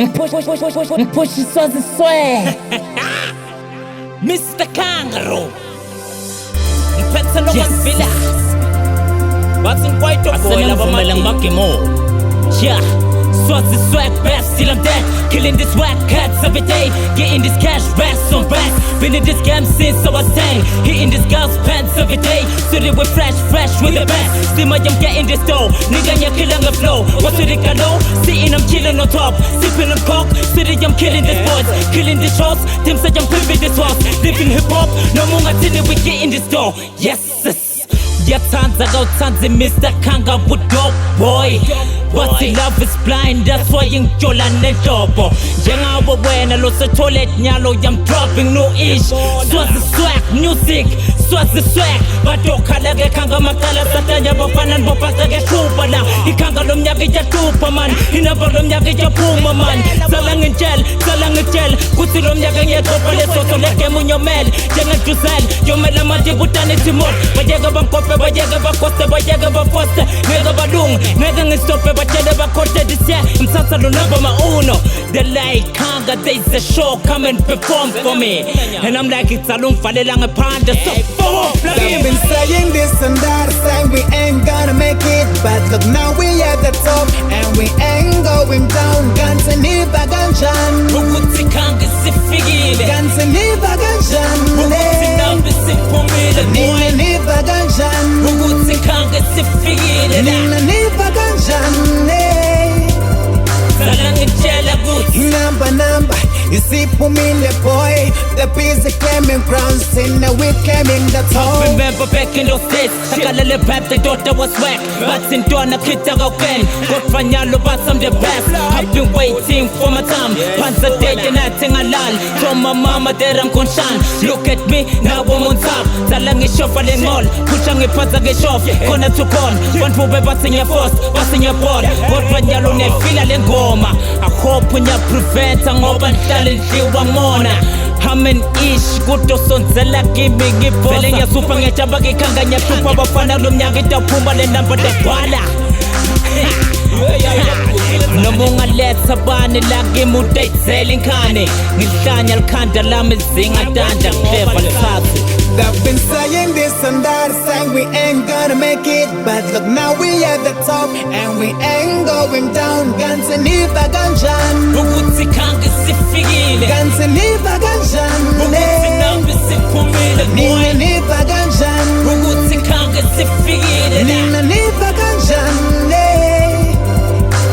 Push it so the swag. Mr. Kangaroo Mpetsa no manvila Batsin kwaito boy laba maki mo Yeah Swazi swag best till I'm dead Killing this whack cats every day Getting this cash rest on rest Been in this game since I was 10 Hitting this girl's pants every day So they were fresh with the best Still I'm getting this dough Nigga you're killing the flow What's with it hello? Sitting I'm chilling on top Sipping on coke City I'm killing this boys Killing this shots Them say I'm pimping this horse Living hip hop No more until we getting this dough Yes Yatanza gautanzi Mr. Kangaroo dope boy But the love is blind, that's why yung jola nedobo Jengawa wena lo sa toilet nyalo I'm dropping no ish Swazi swag, music, swazi swag Badoka lage kanga makala satanya Bafanan bapasa ke chupa na Ikanga lo mnyaki ya chupa man Hinaba lo mnyaki ya puma man Salangin gel Kuti lo mnyaki ya topa le soso leke munyo mel Jenga Giselle, yo mela mati butani timot Bajega bankope, bajega bakoste, bajega bafoste Nega badung, nega ngistope Bachede bakote this year Msasa lo naba mauno They like Kanga, there's a show Come and perform for me And I'm like it's a long fale lang a panda So They've been saying this and that Saying we ain't gonna make it But look now we at the top And we ain't going down Ganzaniba ganjan Uguti Kanga sifigile Ganzaniba ganjan Uguti nambi sipumile Nina niba ganjan Uguti Kanga sifigile Nina niba ganjan Salangin jela guti Number Isipumile boy The busy claiming crowns In the week claiming the top Remember back in those days Nakalala rap they thought I was whack But in Dona kita gawen God fanyalo but I'm the best I've been waiting for my time Panza day and nothing alal From my mama there I'm conshan Look at me now I'm on top Salang is shuffle and all Pushang it panza get off Kona to con One for baby in your first What's in your board God fanyalo ne fila lengoma I hope when you prevent Ang open talent Mona Hamen ish Kuto sonzela kimi ngiposa Fele ya supa ngechamba kikanga nyatupa Bafana lumnyagi tapumba le namba dapala Nomunga letsa bani lagi mudate zelinkane Ngilanya l'khanda lami zinga danda Clever l'khasi They've been saying this and that Saying we ain't gonna make it But look now we at the top And we ain't going down Ganzaniba ganjan Uguti Kanga sifigile Ganzaniba ganjan Uguti nambi sipumile Nina niba ganjan Uguti Kanga sifigile Nina niba ganjan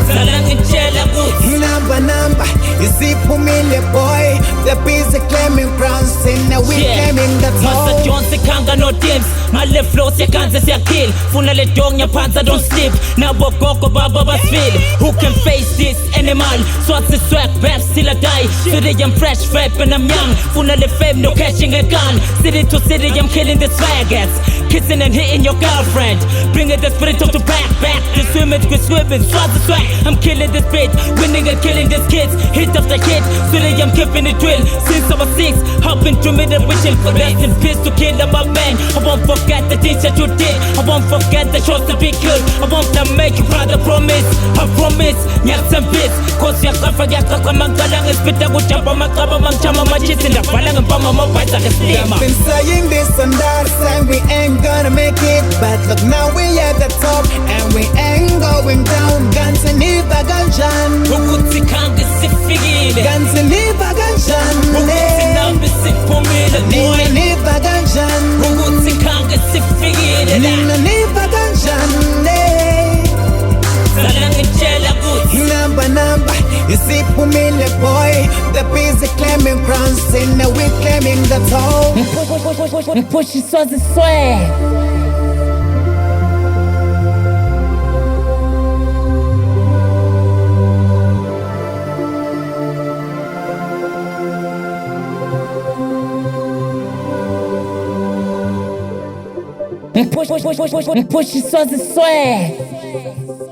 Salangin jela guti Number Isipumile boy The busy claiming crowns In the week claiming the top Masa Johnson Kanga no dims Male flow siya kanza siya kill Funa le dong ya panza don't slip Na bokoko baba basfil Who can face this animal Swatsi swag rap still I die City I'm fresh rap and I'm young Funa le fame no catching a gun City to city I'm killing the swaggettes Kissing and hitting your girlfriend Bringing the spirit to back The swimming Swatsi swag I'm killing this beat Winning and killing these kids Hit after hit City I'm keeping it drill Since I was 6 Hopping through middle wishing for rest in peace to kill my man I won't forget the things that you did I won't forget the shots to be good I won't make you proud I promise Nyaks and bits Cause yakafra yakakwa mangalang Ispita kujapa makaba mangchama majisi Ndafalang mpama mabaita kasima Been saying this and that Saying we ain't gonna make it But look now we at the top And we ain't going down Ganzaniba ganjan Uguti Kanga sifigile Ganzaniba ganjan Uguti nambi sipumile Nina niba ganjan Uguti Kanga sifigile Nina niba ganjan Salangin jela guti Number Isipumile boy The busy claiming crowns In the week claiming the top Push it so the swag. Push it so the swag.